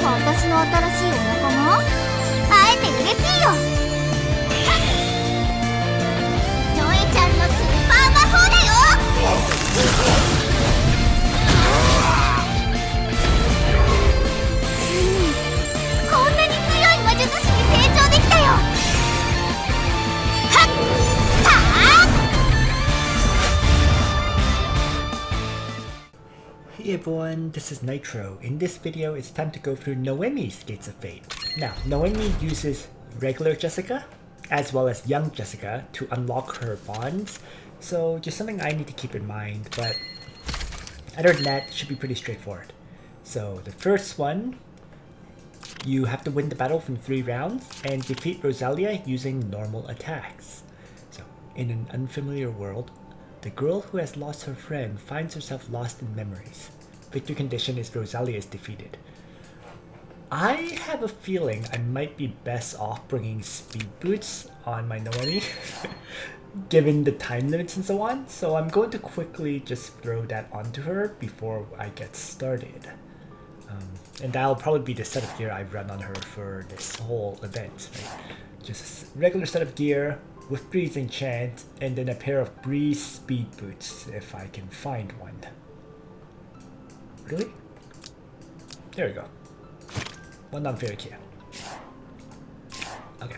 が私の新しいお仲間？会えて嬉しいよ。ノエちゃんのスーパー魔法だよ。ついにこんなに強い魔術師に成長できたよ。はっはあ。 Hey everyone, this is Nitro. In this video, it's time to go through Noemi's Gates of Fate. Now, Noemi uses regular Jessica, as well as young Jessica, to unlock her bonds, so just something I need to keep in mind, but other than that, it should be pretty straightforward. So the first one, you have to win the battle from 3 rounds, and defeat Rosalia using normal attacks. So, in an unfamiliar world, the girl who has lost her friend finds herself lost in memories. Victory condition is Rosalia is defeated. I have a feeling I might be best off bringing speed boots on my Noemi, given the time limits and so on, so I'm going to quickly just throw that onto her before I get started. And that'll probably be the set of gear I run on her for this whole event. Right? Just regular set of gear, with Breeze enchant, and then a pair of Breeze speed boots if I can find one. Really? There we go. One non-fairy here. Okay.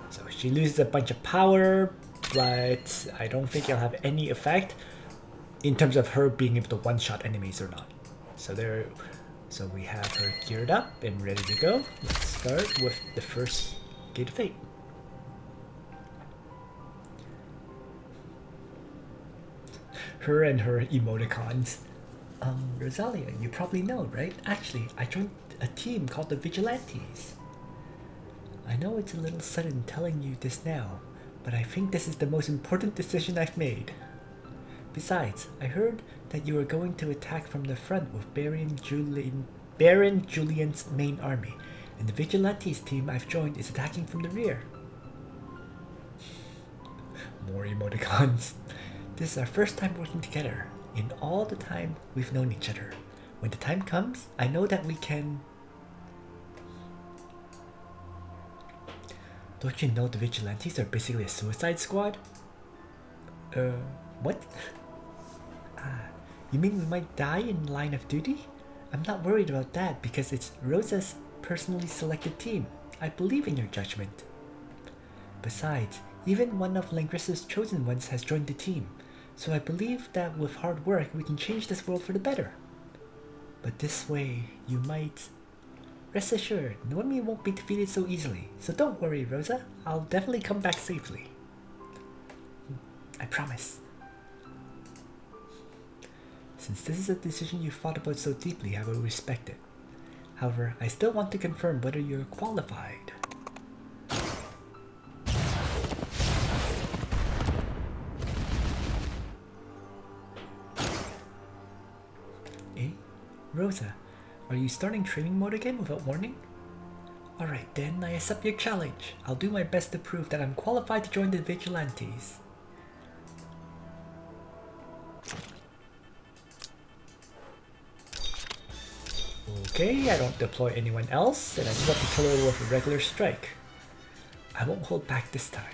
So she loses a bunch of power, but I don't think it'll have any effect in terms of her being able to one-shot enemies or not. So we have her geared up and ready to go. Let's start with the first Gate of Fate. Her and her emoticons. Rosalia, you probably know, right? Actually, I joined a team called the Vigilantes. I know it's a little sudden telling you this now, but I think this is the most important decision I've made. Besides, I heard that you were going to attack from the front with Baron Julian's main army, and the Vigilantes team I've joined is attacking from the rear. More emoticons. This is our first time working together, in all the time we've known each other. When the time comes, I know that we can... Don't you know the Vigilantes are basically a suicide squad? What? You mean we might die in line of duty? I'm not worried about that because it's Rosa's personally selected team. I believe in your judgment. Besides, even one of Langrisser's chosen ones has joined the team. So I believe that with hard work, we can change this world for the better. But this way, you might... Rest assured, Noemi won't be defeated so easily. So don't worry, Rosa. I'll definitely come back safely. I promise. Since this is a decision you've thought about so deeply, I will respect it. However, I still want to confirm whether you're qualified. Rosa, are you starting training mode again without warning? Alright then, I accept your challenge. I'll do my best to prove that I'm qualified to join the Vigilantes. Okay, I don't deploy anyone else, and I just have to kill her with a regular strike. I won't hold back this time.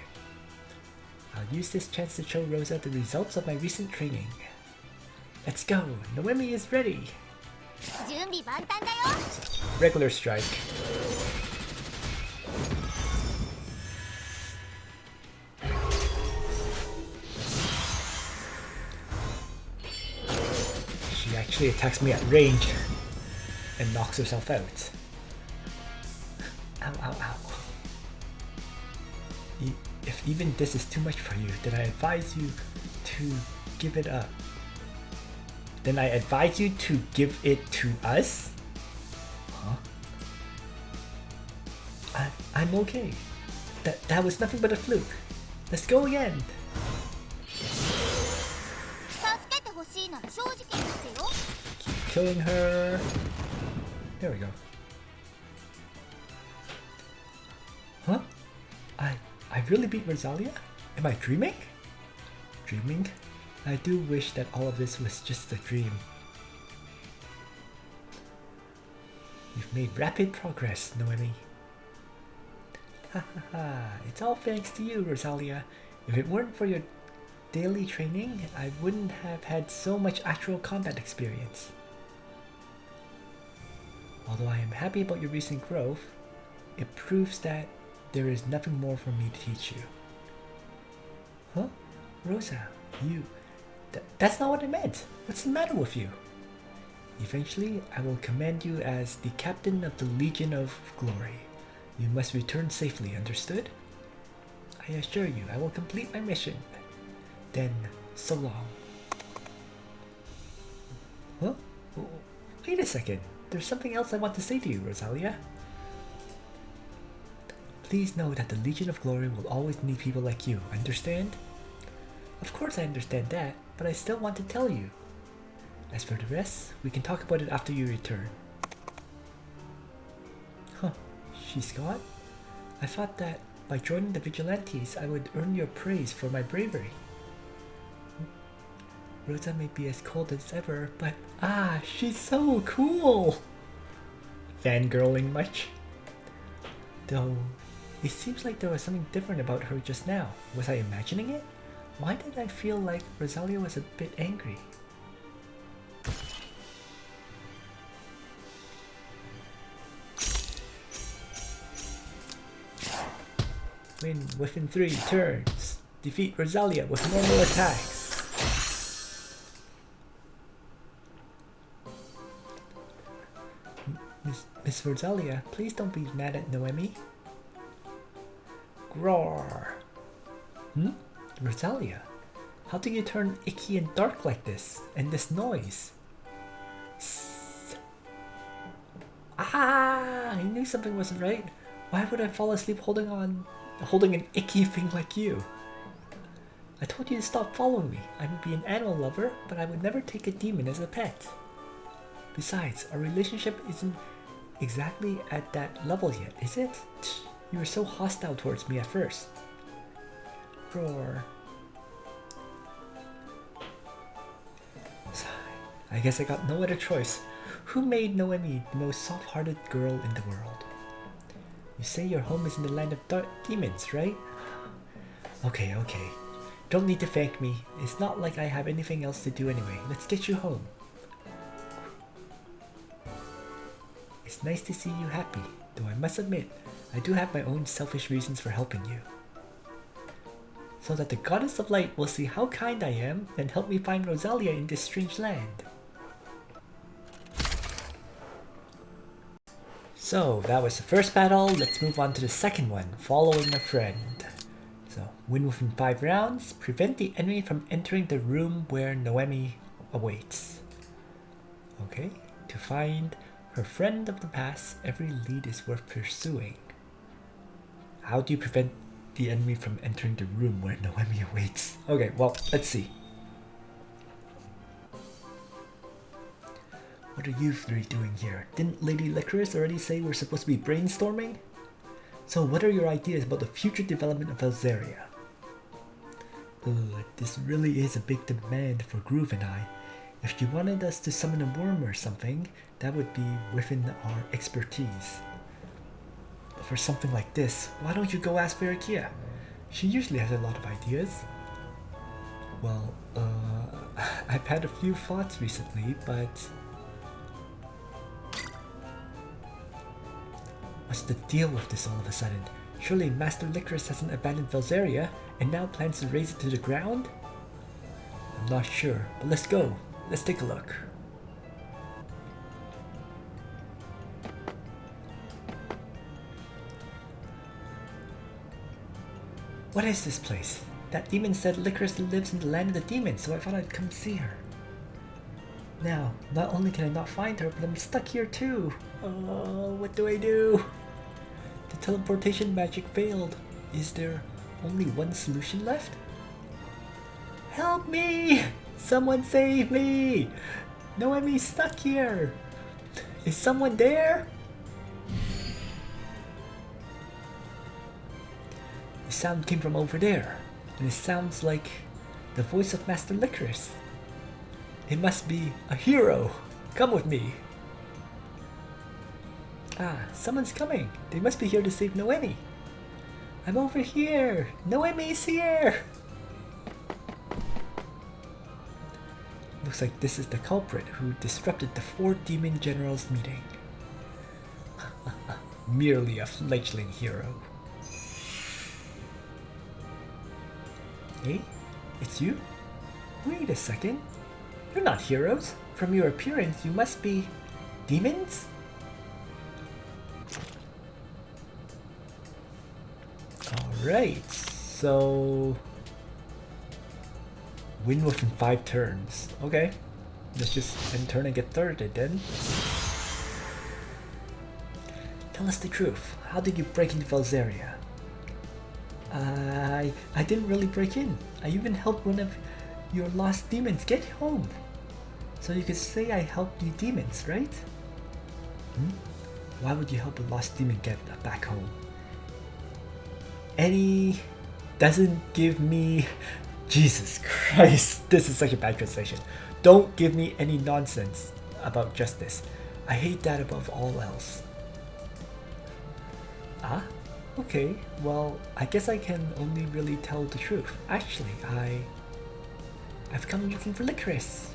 I'll use this chance to show Rosa the results of my recent training. Let's go, Noemi is ready! Regular strike. She actually attacks me at range and knocks herself out. Ow, ow, ow. If even this is too much for you, then I advise you to give it up. Then I advise you to give it to us? Huh? I'm okay. That was nothing but a fluke. Let's go again. Keep killing her. There we go. Huh? I really beat Rosalia? Am I dreaming? Dreaming? I do wish that all of this was just a dream. You've made rapid progress, Noemi. Ha ha ha, it's all thanks to you, Rosalia. If it weren't for your daily training, I wouldn't have had so much actual combat experience. Although I am happy about your recent growth, it proves that there is nothing more for me to teach you. Huh? Rosa, you... that's not what I meant. What's the matter with you? Eventually, I will command you as the captain of the Legion of Glory. You must return safely, understood? I assure you, I will complete my mission. Then, so long. Huh? Wait a second. There's something else I want to say to you, Rosalia. Please know that the Legion of Glory will always need people like you, understand? Of course I understand that, but I still want to tell you. As for the rest, we can talk about it after you return. Huh, she's gone? I thought that by joining the Vigilantes, I would earn your praise for my bravery. Rosa may be as cold as ever, but she's so cool! Fangirling much? Though, it seems like there was something different about her just now. Was I imagining it? Why did I feel like Rosalia was a bit angry? Win within 3 turns. Defeat Rosalia with normal attacks. Miss Rosalia, please don't be mad at Noemi. Groar. Rosalia, how do you turn icky and dark like this? And this noise? I knew something wasn't right. Why would I fall asleep holding an icky thing like you? I told you to stop following me. I would be an animal lover, but I would never take a demon as a pet. Besides, our relationship isn't exactly at that level yet, is it? You were so hostile towards me at first. Roar. I guess I got no other choice. Who made Noemi the most soft-hearted girl in the world? You say your home is in the land of demons, right? Okay. Don't need to thank me. It's not like I have anything else to do anyway. Let's get you home. It's nice to see you happy, though I must admit, I do have my own selfish reasons for helping you. So that the Goddess of Light will see how kind I am and help me find Rosalia in this strange land. So, that was the first battle. Let's move on to the second one, following a friend. So, win within 5 rounds, prevent the enemy from entering the room where Noemi awaits. Okay, to find her friend of the past, every lead is worth pursuing. How do you prevent the enemy from entering the room where Noemi awaits? Okay, well, let's see. What are you 3 doing here? Didn't Lady Licorice already say we're supposed to be brainstorming? So what are your ideas about the future development of Elzaria? This really is a big demand for Groove and I. If you wanted us to summon a worm or something, that would be within our expertise. But for something like this, why don't you go ask Verikia? She usually has a lot of ideas. Well, I've had a few thoughts recently, but... What's the deal with this all of a sudden? Surely Master Licorice hasn't abandoned Velzaria and now plans to raze it to the ground? I'm not sure, but let's go. Let's take a look. What is this place? That demon said Licorice lives in the land of the demons, so I thought I'd come see her. Now, not only can I not find her, but I'm stuck here too. Oh, what do I do? The teleportation magic failed. Is there only one solution left? Help me! Someone save me! Noemi's stuck here! Is someone there? The sound came from over there, and it sounds like the voice of Master Licorice. It must be a hero! Come with me! Ah, someone's coming. They must be here to save Noemi. I'm over here. Noemi's here. Looks like this is the culprit who disrupted the 4 demon generals meeting. Merely a fledgling hero. Hey, it's you? Wait a second. You're not heroes. From your appearance, you must be demons? Alright, so win within 5 turns. Okay, let's just end turn and get thirded then. Tell us the truth. How did you break into Valzeria? I didn't really break in. I even helped one of your lost demons get home. So you could say I helped you demons, right? Why would you help a lost demon get back home? Any doesn't give me... Jesus Christ, this is such a bad translation. Don't give me any nonsense about justice. I hate that above all else. Ah? Okay, well, I guess I can only really tell the truth. Actually, I've come looking for licorice.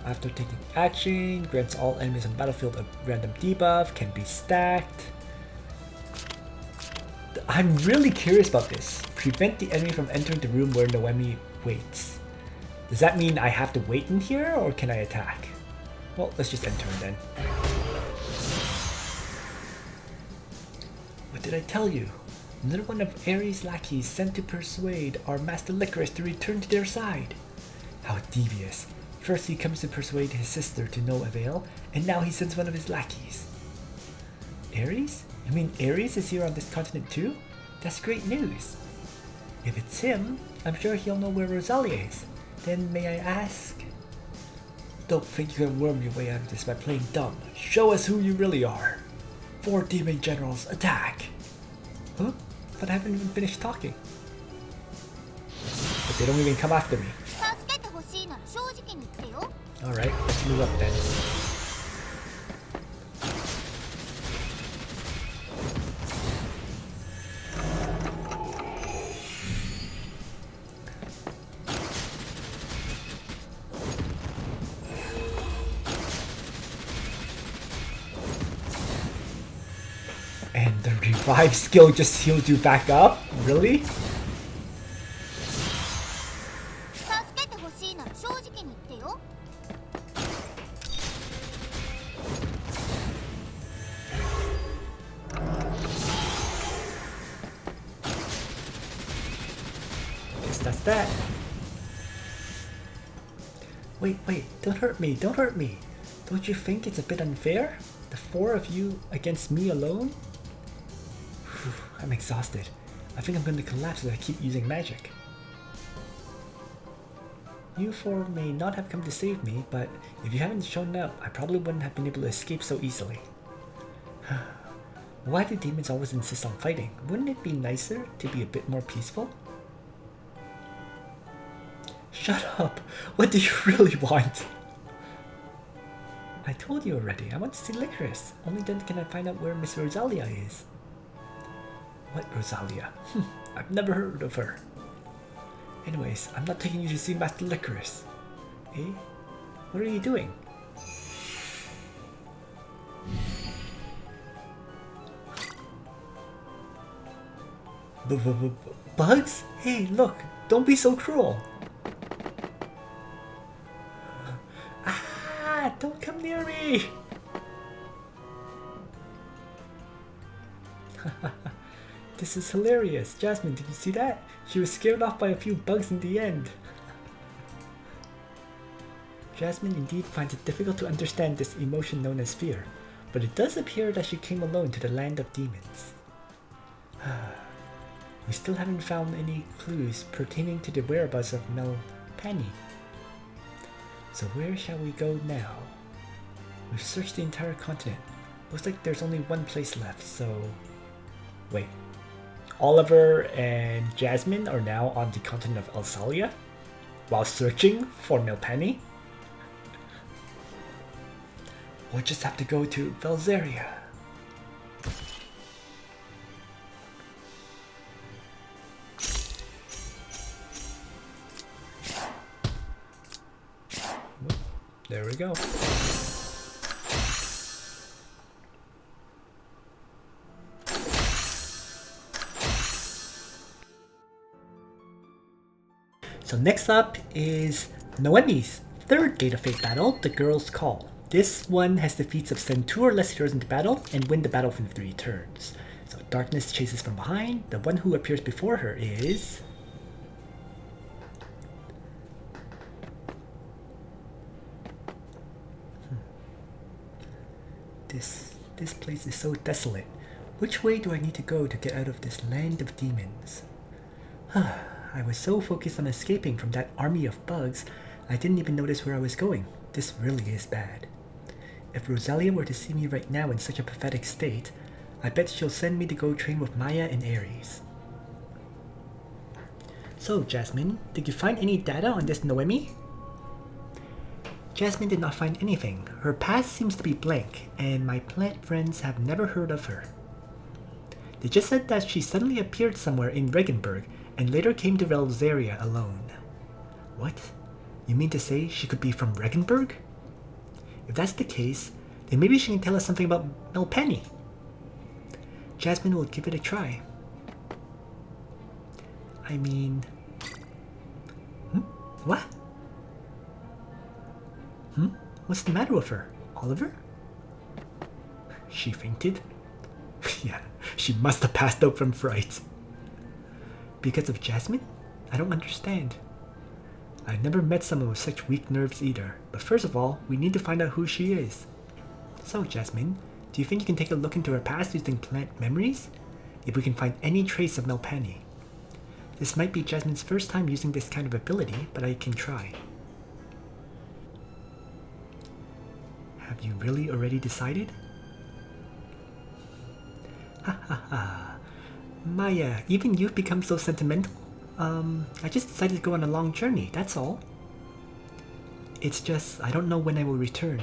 After taking action, grants all enemies on the battlefield a random debuff, can be stacked. I'm really curious about this. Prevent the enemy from entering the room where Noemi waits. Does that mean I have to wait in here, or can I attack? Well, let's just enter then. What did I tell you? Another one of Ares' lackeys sent to persuade our master Licorice to return to their side. How devious. First he comes to persuade his sister to no avail, and now he sends one of his lackeys. Ares? You mean Ares is here on this continent too? That's great news. If it's him, I'm sure he'll know where Rosalia is. Then may I ask? Don't think you can worm your way out of this by playing dumb. Show us who you really are. 4 demon generals, attack! Huh? But I haven't even finished talking. But they don't even come after me. Alright, let's move up then. And the revive skill just healed you back up? Really? Guess that's that. Wait, don't hurt me, don't hurt me. Don't you think it's a bit unfair? The 4 of you against me alone? I'm exhausted. I think I'm going to collapse as I keep using magic. You 4 may not have come to save me, but if you hadn't shown up, I probably wouldn't have been able to escape so easily. Why do demons always insist on fighting? Wouldn't it be nicer to be a bit more peaceful? Shut up! What do you really want? I told you already, I want to see Licorice. Only then can I find out where Miss Rosalia is. What Rosalia? I've never heard of her. Anyways, I'm not taking you to see Master Licorice. Eh? What are you doing? Bugs? Hey, look! Don't be so cruel! Ah! Don't come near me! This is hilarious. Jasmine, did you see that? She was scared off by a few bugs in the end. Jasmine indeed finds it difficult to understand this emotion known as fear, but it does appear that she came alone to the land of demons. We still haven't found any clues pertaining to the whereabouts of Melpani. So where shall we go now? We've searched the entire continent. Looks like there's only one place left, so... Wait. Oliver and Jasmine are now on the continent of Elsalia while searching for Melpani? We'll just have to go to Velzeria. There we go. So next up is Noemi's third Gate of Fate battle, the Girl's Call. This one has the feats of send 2 or less heroes into battle and win the battle from 3 turns. So Darkness chases from behind. The one who appears before her is... This place is so desolate. Which way do I need to go to get out of this land of demons? I was so focused on escaping from that army of bugs, I didn't even notice where I was going. This really is bad. If Rosalia were to see me right now in such a pathetic state, I bet she'll send me to go train with Maya and Ares. So, Jasmine, did you find any data on this Noemi? Jasmine did not find anything. Her past seems to be blank, and my plant friends have never heard of her. They just said that she suddenly appeared somewhere in Regenburg, and later came to Velzeria alone. What? You mean to say she could be from Regenburg? If that's the case, then maybe she can tell us something about Melpenny. Jasmine will give it a try. I mean... What? What's the matter with her? Oliver? She fainted? Yeah, she must have passed out from fright. Because of Jasmine? I don't understand. I've never met someone with such weak nerves either. But first of all, we need to find out who she is. So, Jasmine, do you think you can take a look into her past using plant memories? If we can find any trace of Melpenny. This might be Jasmine's first time using this kind of ability, but I can try. Have you really already decided? Ha ha ha. Maya, even you've become so sentimental. I just decided to go on a long journey, that's all. It's just, I don't know when I will return.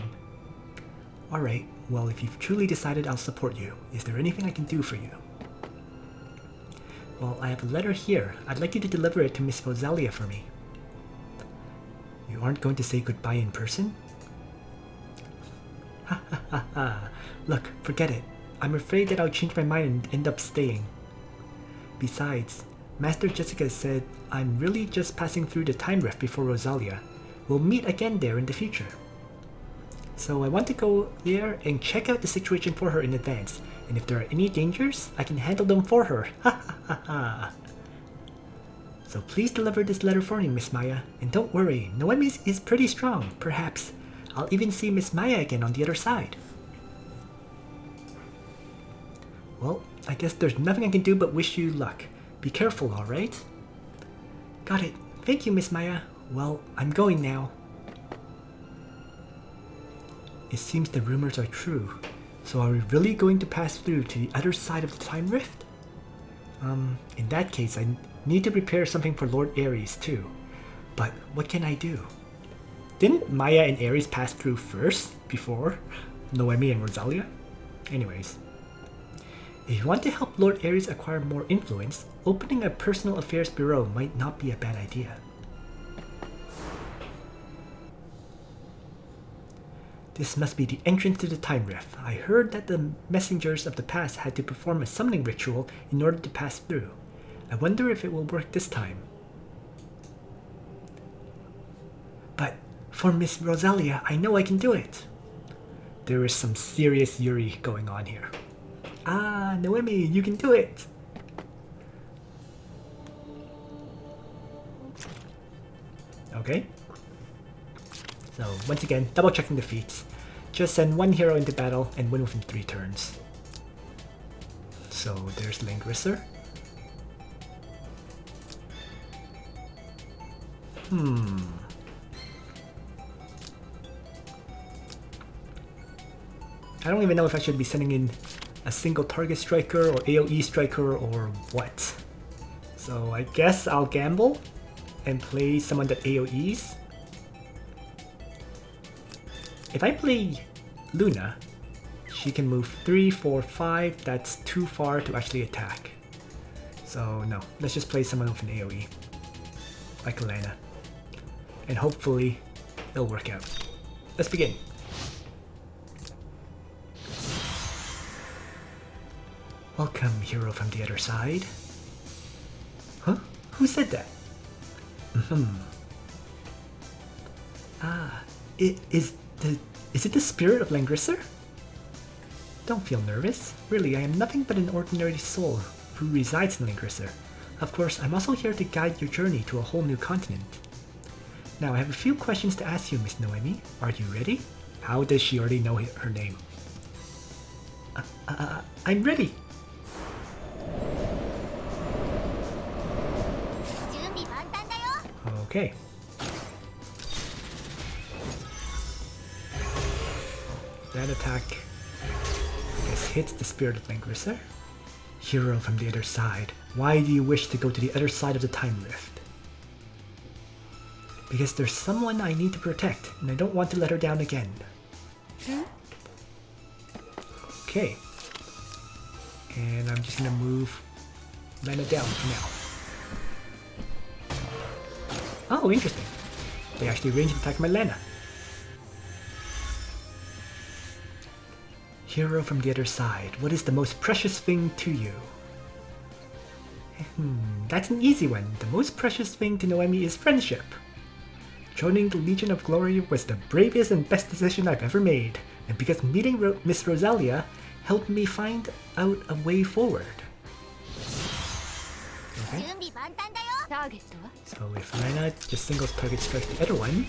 Alright, well if you've truly decided, I'll support you. Is there anything I can do for you? Well, I have a letter here. I'd like you to deliver it to Miss Rosalia for me. You aren't going to say goodbye in person? Ha ha ha ha. Look, forget it. I'm afraid that I'll change my mind and end up staying. Besides, Master Jessica said I'm really just passing through the time rift before Rosalia. We'll meet again there in the future. So I want to go there and check out the situation for her in advance, and if there are any dangers, I can handle them for her. Ha ha ha ha. So please deliver this letter for me, Miss Maya, and don't worry, Noemi is pretty strong. Perhaps I'll even see Miss Maya again on the other side. Well, I guess there's nothing I can do but wish you luck. Be careful, alright? Got it. Thank you, Miss Maya. Well, I'm going now. It seems the rumors are true. So are we really going to pass through to the other side of the time rift? In that case, I need to prepare something for Lord Ares too. But what can I do? Didn't Maya and Ares pass through first, before Noemi and Rosalia? Anyways. If you want to help Lord Ares acquire more influence, opening a personal affairs bureau might not be a bad idea. This must be the entrance to the time rift. I heard that the messengers of the past had to perform a summoning ritual in order to pass through. I wonder if it will work this time. But for Miss Rosalia, I know I can do it. There is some serious Yuri going on here. Ah, Noemi, you can do it! Okay. So, once again, double checking the feats. Just send one hero into battle and win within 3 turns. So, there's Langrisser. I don't even know if I should be sending in a single target striker or AoE striker or what. So I guess I'll gamble and play someone that AoEs. If I play Luna, she can move 3, 4, 5. That's too far to actually attack. So no, let's just play someone with an AoE. Like Elena. And hopefully it'll work out. Let's begin. Welcome, hero from the other side. Huh? Who said that? Is it the spirit of Langrisser? Don't feel nervous. Really, I am nothing but an ordinary soul who resides in Langrisser. Of course, I'm also here to guide your journey to a whole new continent. Now, I have a few questions to ask you, Miss Noemi. Are you ready? How does she already know her name? I'm ready. Okay. That attack, I guess, hits the spirit of Langrisser. Hero from the other side, why do you wish to go to the other side of the time rift? Because there's someone I need to protect, and I don't want to let her down again. Okay. And I'm just gonna move Lena down for now. Oh, interesting. They actually ranged attack my Lena. Hero from the other side, what is the most precious thing to you? That's an easy one. The most precious thing to Noemi is friendship. Joining the Legion of Glory was the bravest and best decision I've ever made, and because meeting Miss Rosalia helped me find out a way forward. Okay. So if Lena just singles target strikes the other one.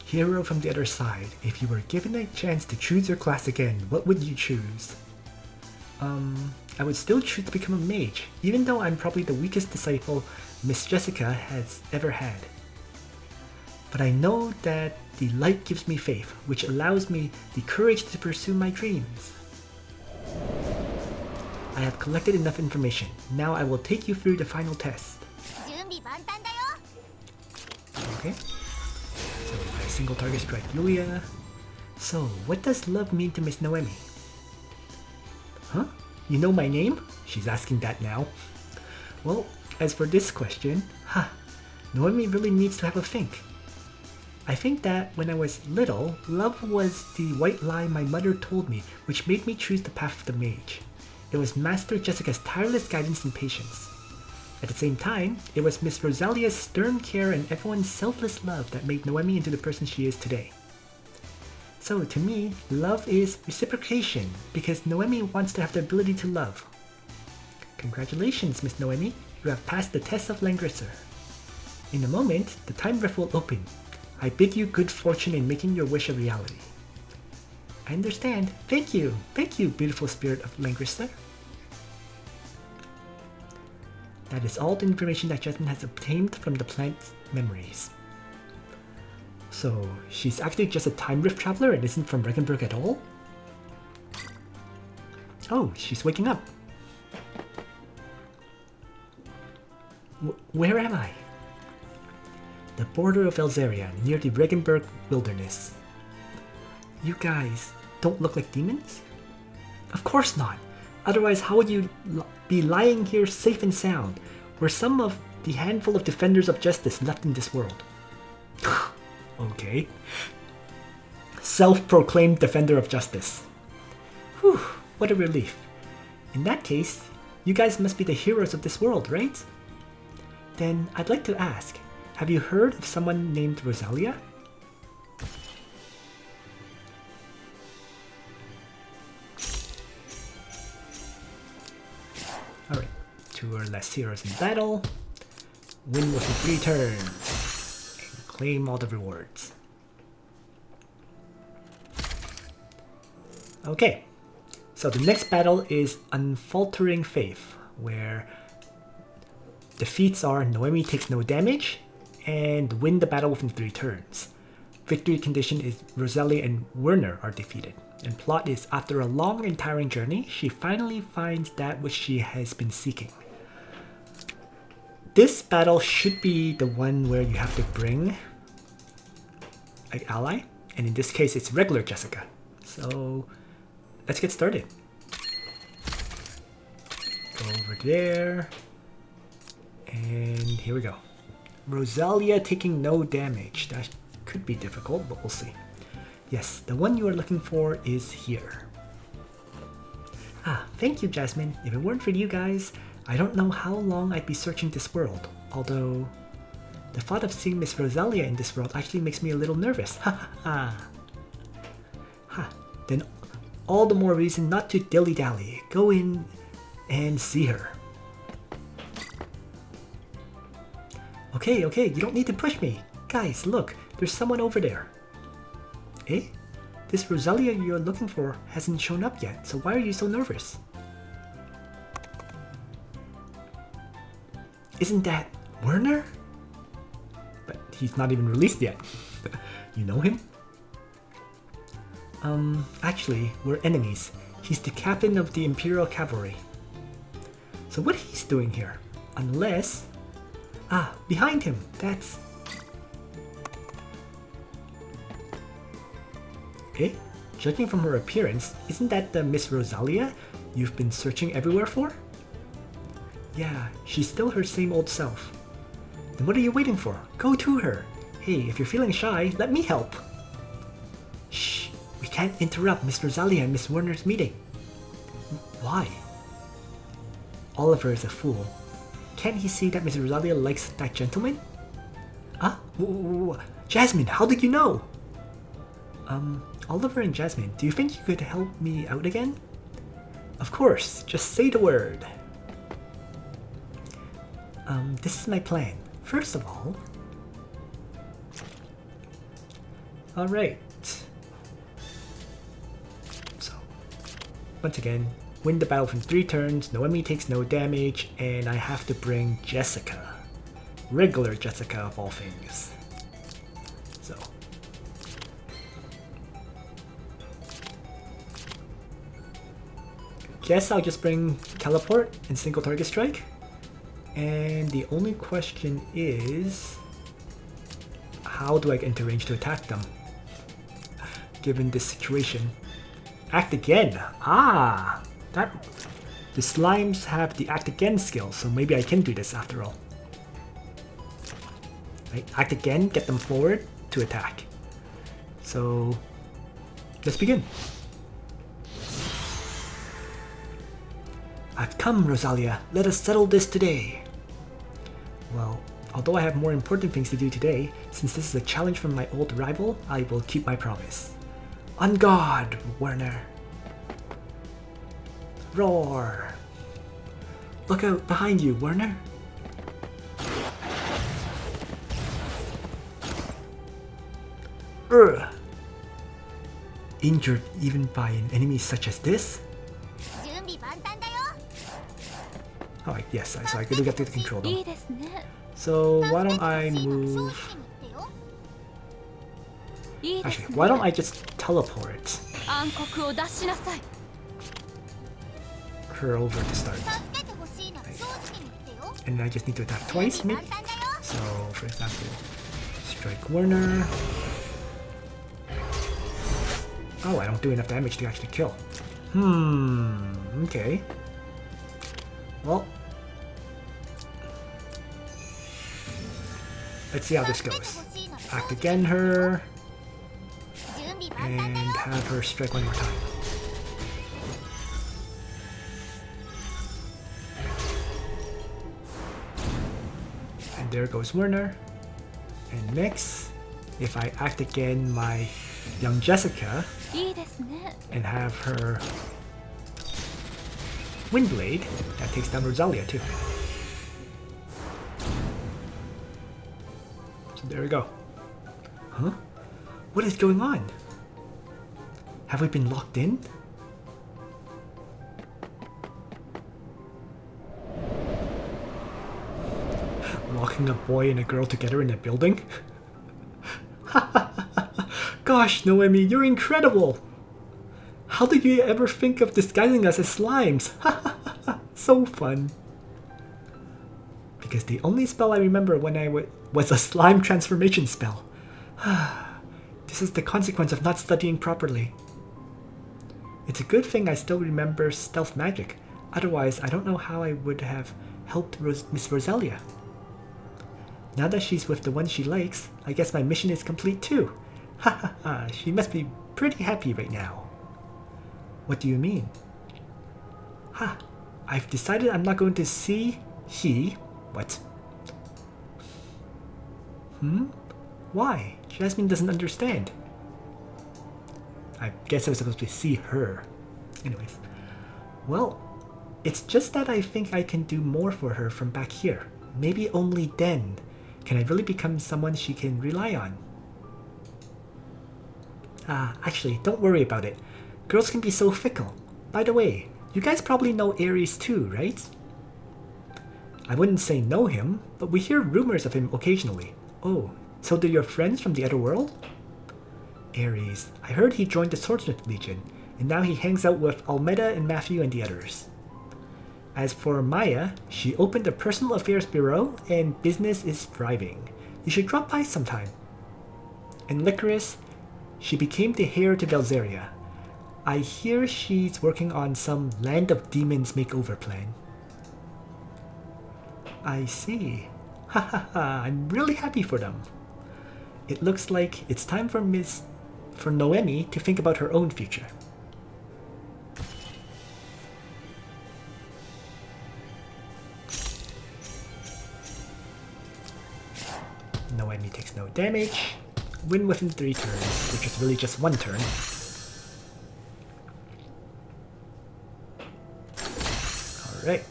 Hero from the other side, if you were given a chance to choose your class again, what would you choose? I would still choose to become a mage, even though I'm probably the weakest disciple Miss Jessica has ever had. But I know that the light gives me faith, which allows me the courage to pursue my dreams. I have collected enough information. Now I will take you through the final test. Okay. So I single target strike Yulia. So what does love mean to Miss Noemi? Huh? You know my name? She's asking that now. Well, as for this question, Noemi really needs to have a think. I think that when I was little, love was the white lie my mother told me, which made me choose the path of the mage. It was Master Jessica's tireless guidance and patience. At the same time, it was Miss Rosalia's stern care and everyone's selfless love that made Noemi into the person she is today. So to me, love is reciprocation, because Noemi wants to have the ability to love. Congratulations, Miss Noemi, you have passed the test of Langrisser. In a moment, the time rift will open. I bid you good fortune in making your wish a reality. I understand. Thank you, beautiful spirit of Langrisser. That is all the information that Jasmine has obtained from the plant's memories. So, she's actually just a time rift traveler and isn't from Regenburg at all? Oh, she's waking up. Where am I? The border of Elzaria, near the Regenburg wilderness. You guys don't look like demons? Of course not. Otherwise, how would you be lying here safe and sound? We're some of the handful of defenders of justice left in this world. Okay. Self-proclaimed defender of justice. Whew, what a relief. In that case, you guys must be the heroes of this world, right? Then I'd like to ask, have you heard of someone named Rosalia? Alright, 2 or less heroes in battle. Win within 3 turns. And claim all the rewards. Okay, so the next battle is Unfaltering Faith, where the feats are Noemi takes no damage and win the battle within 3 turns. Victory condition is Rosalia and Werner are defeated. And plot is, after a long and tiring journey, she finally finds that which she has been seeking. This battle should be the one where you have to bring ally, and in this case it's regular Jessica. So let's get started. Go over there, and here we go. Rosalia taking no damage. That could be difficult, but we'll see. Yes, the one you are looking for is here. Ah, thank you, Jasmine. If it weren't for you guys, I don't know how long I'd be searching this world. Although, the thought of seeing Miss Rosalia in this world actually makes me a little nervous. Ha ha ha. Ha. Then all the more reason not to dilly-dally. Go in and see her. Okay, you don't need to push me. Guys, look, there's someone over there. Eh? This Rosalia you're looking for hasn't shown up yet, so why are you so nervous? Isn't that Werner? But he's not even released yet. You know him? Actually, we're enemies. He's the captain of the Imperial Cavalry. So what he's doing here? Unless... Ah, behind him! That's... Eh? Judging from her appearance, isn't that the Miss Rosalia you've been searching everywhere for? Yeah, she's still her same old self. Then what are you waiting for? Go to her! Hey, if you're feeling shy, let me help! Shh! We can't interrupt Miss Rosalia and Miss Werner's meeting. Why? Oliver is a fool. Can't he see that Miss Rosalia likes that gentleman? Ah? Jasmine, how did you know? Oliver and Jasmine, do you think you could help me out again? Of course, just say the word. This is my plan. First of all... Alright. So, once again, win the battle from 3 turns, Noemi takes no damage, and I have to bring Jessica. Regular Jessica of all things. So... Guess I'll just bring teleport and single target strike. And the only question is, how do I get into range to attack them? Given this situation. Act again! Ah! The slimes have the act again skill, so maybe I can do this after all. Right, act again, get them forward to attack. So, let's begin. I've come, Rosalia. Let us settle this today. Well, although I have more important things to do today, since this is a challenge from my old rival, I will keep my promise. On guard, Werner. Roar. Look out behind you, Werner. Ugh. Injured even by an enemy such as this? Oh, yes, so I could get to control them. So why don't I move... Actually, why don't I just teleport her over to start? And I just need to attack twice, maybe? So, for example, strike Werner. Oh, I don't do enough damage to actually kill. Okay. Well, let's see how this goes. Act again her, and have her strike one more time. And there goes Werner. And next, if I act again my young Jessica, and have her Windblade, that takes down Rosalia too. So there we go. Huh? What is going on? Have we been locked in? Locking a boy and a girl together in a building? Gosh, Noemi, you're incredible! How did you ever think of disguising us as slimes? So fun. Because the only spell I remember when I was a slime transformation spell. This is the consequence of not studying properly. It's a good thing I still remember stealth magic. Otherwise, I don't know how I would have helped Miss Rosalia. Now that she's with the one she likes, I guess my mission is complete too. Ha ha ha, she must be pretty happy right now. What do you mean? Ha, I've decided I'm not going to see what? Why? Jasmine doesn't understand. I guess I was supposed to see her. Anyways. Well, it's just that I think I can do more for her from back here. Maybe only then can I really become someone she can rely on. Actually, don't worry about it. Girls can be so fickle. By the way, you guys probably know Ares too, right? I wouldn't say know him, but we hear rumors of him occasionally. Oh, so do your friends from the other world? Ares, I heard he joined the Swordsmith Legion, and now he hangs out with Almeda and Matthew and the others. As for Maya, she opened a personal affairs bureau, and business is thriving. You should drop by sometime. And Licorice, she became the heir to Belzeria. I hear she's working on some Land of Demons makeover plan. I see. Ha ha ha, I'm really happy for them. It looks like it's time for Noemi to think about her own future. Noemi takes no damage. Win within 3 turns, which is really just 1 turn. Alright.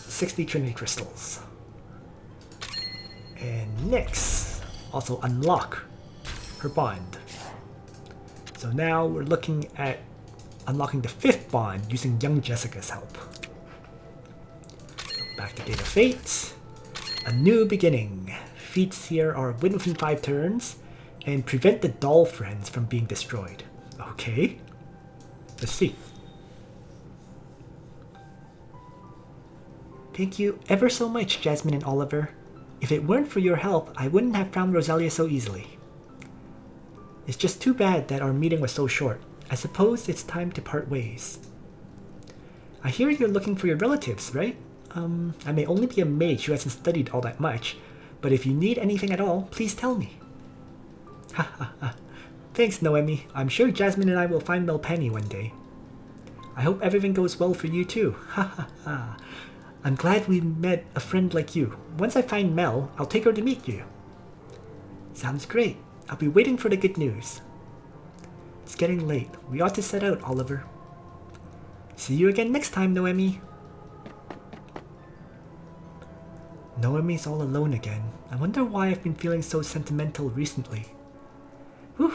60 Trinity Crystals. And Nyx also unlock her bond. So now we're looking at unlocking the 5th bond using young Jessica's help. Back to Gate of Fate. A new beginning. Feats here are win within 5 turns and prevent the doll friends from being destroyed. Okay. Let's see. Thank you ever so much, Jasmine and Oliver. If it weren't for your help, I wouldn't have found Rosalia so easily. It's just too bad that our meeting was so short. I suppose it's time to part ways. I hear you're looking for your relatives, right? I may only be a mage who hasn't studied all that much, but if you need anything at all, please tell me. Ha ha ha. Thanks, Noemi. I'm sure Jasmine and I will find Melpenny one day. I hope everything goes well for you too. Ha ha ha. I'm glad we met a friend like you. Once I find Mel, I'll take her to meet you. Sounds great. I'll be waiting for the good news. It's getting late. We ought to set out, Oliver. See you again next time, Noemi. Noemi's all alone again. I wonder why I've been feeling so sentimental recently. Whew.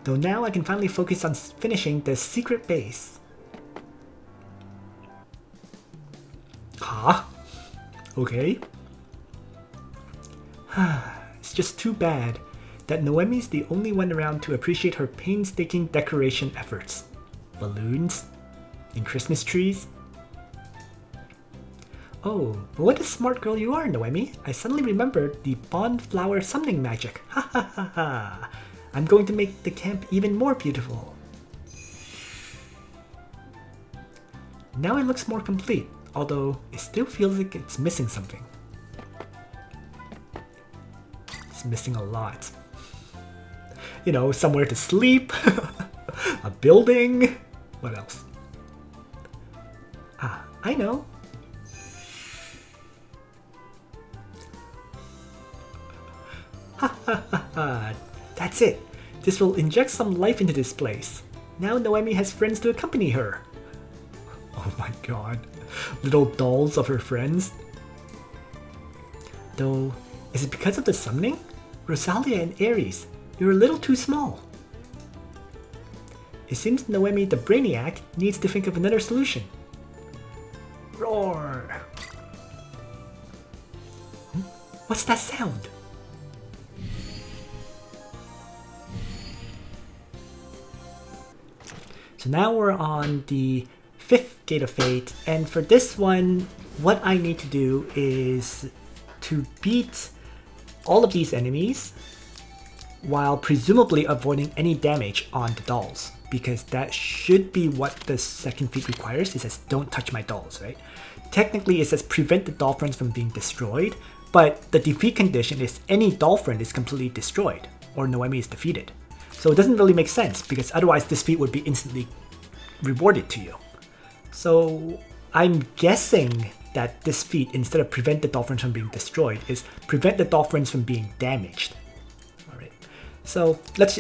Though now I can finally focus on finishing the secret base. Huh? Okay. It's just too bad that Noemi's the only one around to appreciate her painstaking decoration efforts. Balloons? And Christmas trees? Oh, what a smart girl you are, Noemi. I suddenly remembered the bond flower summoning magic. Ha ha ha ha. I'm going to make the camp even more beautiful. Now it looks more complete, although it still feels like it's missing something. It's missing a lot. You know, somewhere to sleep, a building, what else? Ah, I know. Ha ha ha ha, that's it. This will inject some life into this place. Now Noemi has friends to accompany her. Oh my god, little dolls of her friends. Though, is it because of the summoning? Rosalia and Ares, you're a little too small. It seems Noemi the Brainiac needs to think of another solution. Roar! What's that sound? So now we're on the 5th Gate of Fate, and for this one, what I need to do is to beat all of these enemies while presumably avoiding any damage on the dolls, because that should be what the second feat requires. It says don't touch my dolls, right? Technically it says prevent the doll friends from being destroyed, but the defeat condition is any doll friend is completely destroyed or Noemi is defeated. So it doesn't really make sense, because otherwise this feat would be instantly rewarded to you. So I'm guessing that this feat, instead of prevent the doll friends from being destroyed, is prevent the doll friends from being damaged. Alright, so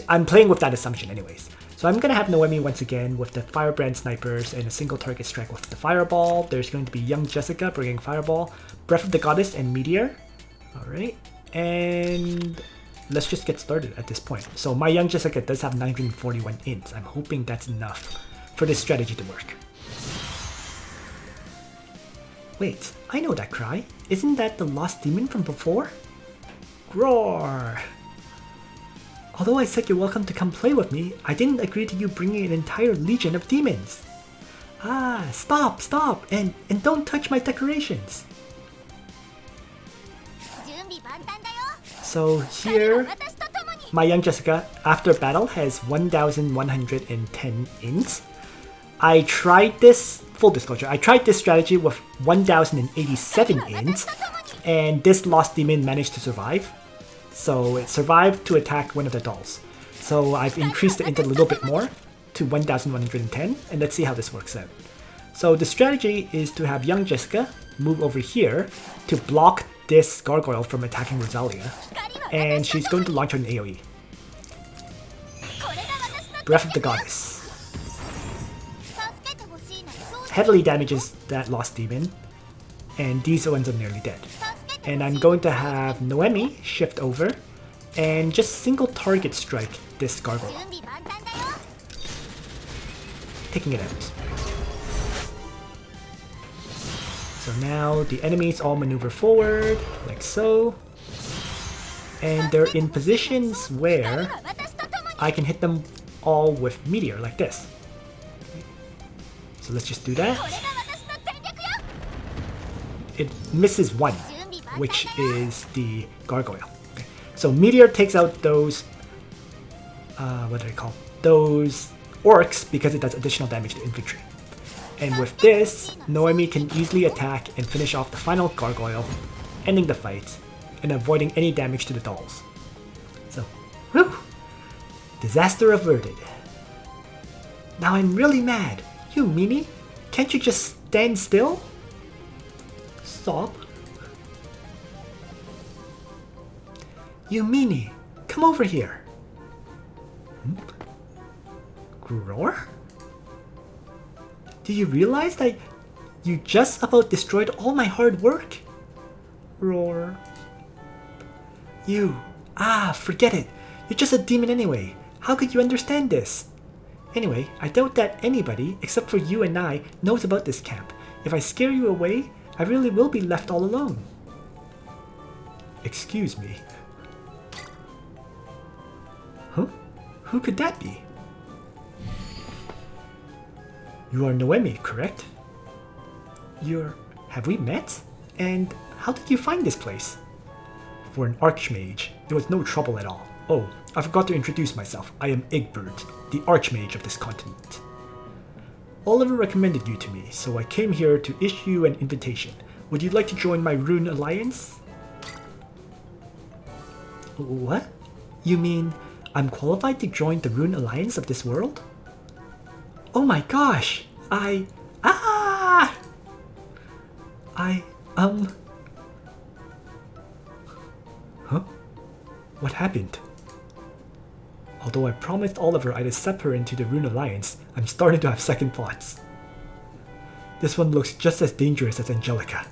I'm playing with that assumption anyways. So I'm gonna have Noemi once again with the Firebrand Snipers and a single target strike with the Fireball. There's going to be Young Jessica bringing Fireball, Breath of the Goddess, and Meteor. Alright, and let's just get started at this point. So my Young Jessica does have 1941 ints. I'm hoping that's enough for this strategy to work. Wait, I know that cry. Isn't that the lost demon from before? Roar! Although I said you're welcome to come play with me, I didn't agree to you bringing an entire legion of demons. Ah, stop, and don't touch my decorations. So here, my Young Jessica, after battle, has 1,110 ints. I tried this, full disclosure, I tried this strategy with 1,087 ints, and this lost demon managed to survive. So it survived to attack one of the dolls. So I've increased the int a little bit more to 1,110, and let's see how this works out. So the strategy is to have Young Jessica move over here to block this gargoyle from attacking Rosalia, and she's going to launch her an AoE. Breath of the Goddess. Heavily damages that lost demon, and these ones are nearly dead. And I'm going to have Noemi shift over and just single target strike this gargoyle, taking it out. So now the enemies all maneuver forward, like so, and they're in positions where I can hit them all with Meteor, like this. So let's just do that. It misses one, which is the gargoyle. Okay. So Meteor takes out those, what do they call? Those orcs, because it does additional damage to infantry. And with this, Noemi can easily attack and finish off the final gargoyle, ending the fight and avoiding any damage to the dolls. So, whew! Disaster averted. Now I'm really mad. You meanie? Can't you just stand still? Stop. You meanie, come over here. Roar? Do you realize that you just about destroyed all my hard work? Roar. Forget it. You're just a demon anyway. How could you understand this? Anyway, I doubt that anybody, except for you and I, knows about this camp. If I scare you away, I really will be left all alone. Excuse me. Huh? Who could that be? You are Noemi, correct? Have we met? And how did you find this place? For an archmage, there was no trouble at all. Oh, I forgot to introduce myself. I am Egbert, the archmage of this continent. Oliver recommended you to me, so I came here to issue an invitation. Would you like to join my Rune Alliance? What? You mean I'm qualified to join the Rune Alliance of this world? Oh my gosh! Huh? What happened? Although I promised Oliver I'd accept her into the Rune Alliance, I'm starting to have second thoughts. This one looks just as dangerous as Angelica.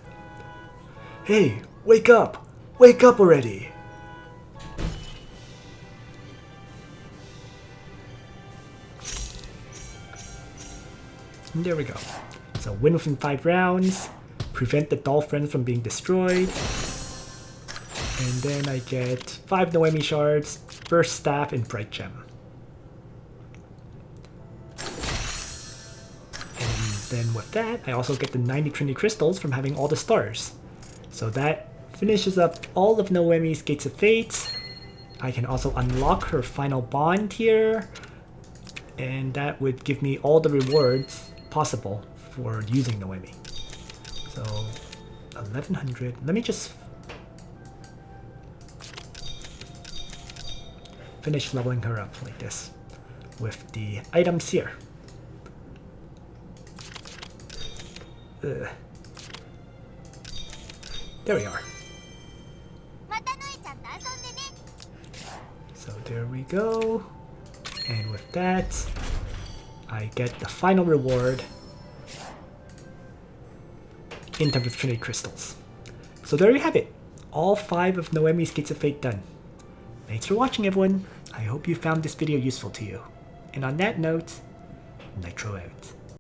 Hey, wake up! Wake up already! And there we go. So win within 5 rounds, prevent the doll friends from being destroyed, and then I get 5 Noemi shards, Burst Staff, and Bright Gem. And then with that, I also get the 90 Trinity Crystals from having all the stars. So that finishes up all of Noemi's Gates of Fate. I can also unlock her final bond here, and that would give me all the rewards possible for using Noemi. So 1100. Let me just finish leveling her up like this with the items here. There we are. So there we go. And with that, I get the final reward in terms of Trinity Crystals. So there you have it. All 5 of Noemi's Gates of Fate done. Thanks for watching, everyone. I hope you found this video useful to you. And on that note, Nitro out.